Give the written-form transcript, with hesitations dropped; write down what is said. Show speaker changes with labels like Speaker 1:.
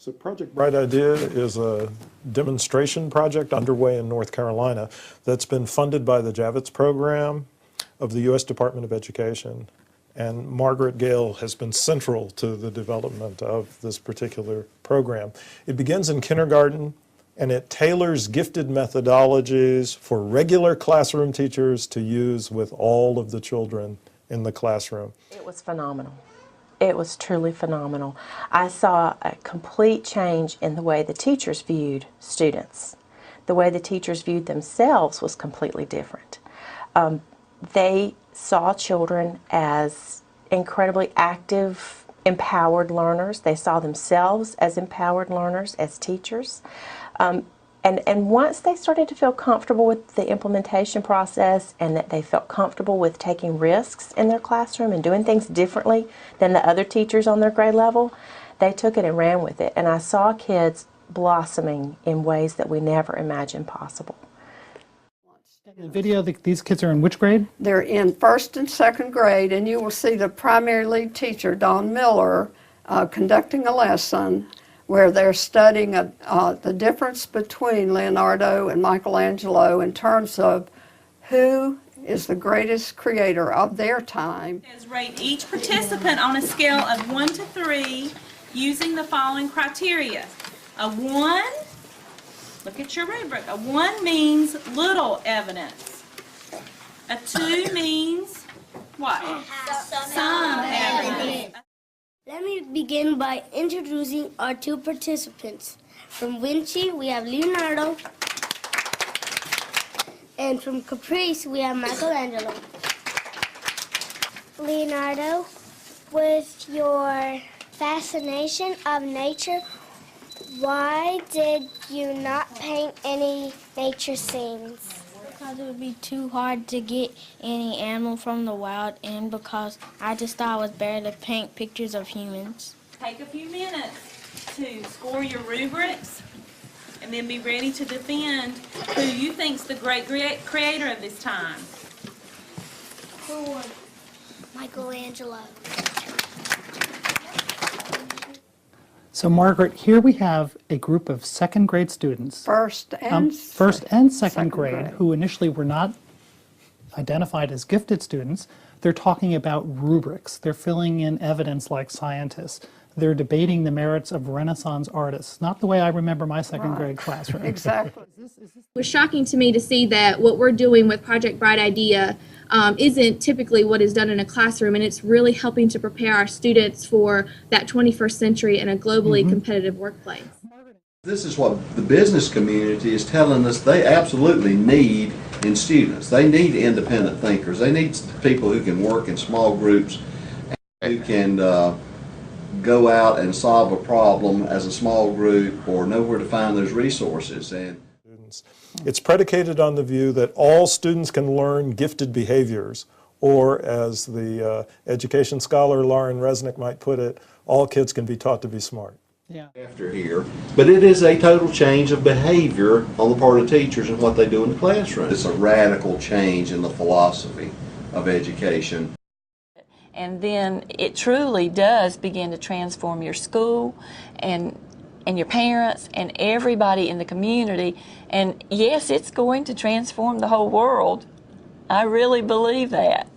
Speaker 1: So Project Bright Idea is a demonstration project underway in North Carolina that's been funded by the Javits program of the U.S. Department of Education. And Margaret Gale has been central to the development of this particular program. It begins in kindergarten, and it tailors gifted methodologies for regular classroom teachers to use with all of the children in the classroom.
Speaker 2: It was phenomenal. It was truly phenomenal. I saw a complete change in the way the teachers viewed students. The way the teachers viewed themselves was completely different. They saw children as incredibly active, empowered learners. They saw themselves as empowered learners, as teachers. And once they started to feel comfortable with the implementation process and that they felt comfortable with taking risks in their classroom and doing things differently than the other teachers on their grade level, they took it and ran with it. And I saw kids blossoming in ways that we never imagined possible.
Speaker 3: In the video, these kids are in which grade?
Speaker 4: They're in first and second grade, and you will see the primary lead teacher, Dawn Miller, conducting a lesson where they're studying the difference between Leonardo and Michelangelo in terms of who is the greatest creator of their time.
Speaker 5: Rate each participant on a scale of 1 to 3 using the following criteria. A 1, look at your rubric, a 1 means little evidence. A 2 means what? Some evidence.
Speaker 6: Let me begin by introducing our two participants. From Vinci, we have Leonardo, and from Caprice, we have Michelangelo. Leonardo, with your fascination of nature, why did you not paint any nature scenes?
Speaker 7: Because it would be too hard to get any animal from the wild, and because I just thought it was better to paint pictures of humans.
Speaker 5: Take a few minutes to score your rubrics and then be ready to defend who you think's the great creator of this time.
Speaker 6: Who won? Michelangelo.
Speaker 3: So Margaret, here we have a group of second grade students.
Speaker 4: First and
Speaker 3: second grade who initially were not identified as gifted students. They're talking about rubrics. They're filling in evidence like scientists. They're debating the merits of Renaissance artists. Not the way I remember my second grade classroom.
Speaker 4: Exactly.
Speaker 8: It was shocking to me to see that what we're doing with Project Bright Idea isn't typically what is done in a classroom, and it's really helping to prepare our students for that 21st century in a globally competitive workplace.
Speaker 9: This is what the business community is telling us they absolutely need in students. They need independent thinkers. They need people who can work in small groups, who can go out and solve a problem as a small group or know where to find those resources. And
Speaker 1: it's predicated on the view that all students can learn gifted behaviors, or as the education scholar Lauren Resnick might put it, all kids can be taught to be smart.
Speaker 3: Yeah.
Speaker 9: After here, but it is a total change of behavior on the part of teachers and what they do in the classroom. It's a radical change in the philosophy of education.
Speaker 10: And then it truly does begin to transform your school and your parents and everybody in the community. And yes, it's going to transform the whole world. I really believe that.